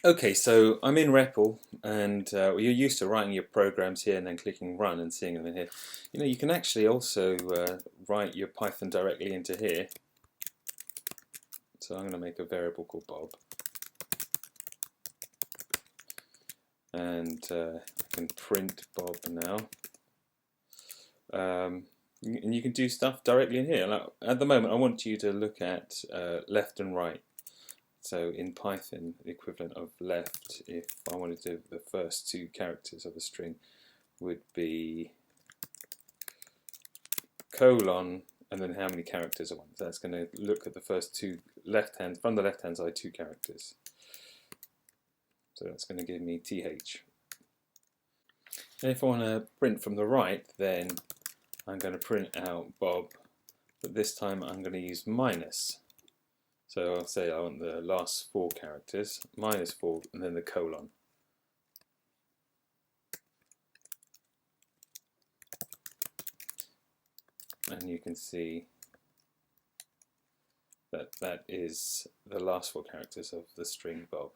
Okay, so I'm in REPL, and well, you're used to writing your programs here and then clicking run and seeing them in here. You can actually also write your Python directly into here. So I'm going to make a variable called Bob, and I can print Bob now. And you can do stuff directly in here. Like, at the moment, I want you to look at left and right. So in Python, the equivalent of left, if I wanted to, the first two characters of a string would be colon and then how many characters I want. So that's going to look at the first two from the left hand side, two characters. So that's going to give me th. And if I want to print from the right, then I'm going to print out Bob, but this time I'm going to use minus. So I'll say I want the last four characters, -4, and then the colon. And you can see that that is the last four characters of the string Bob.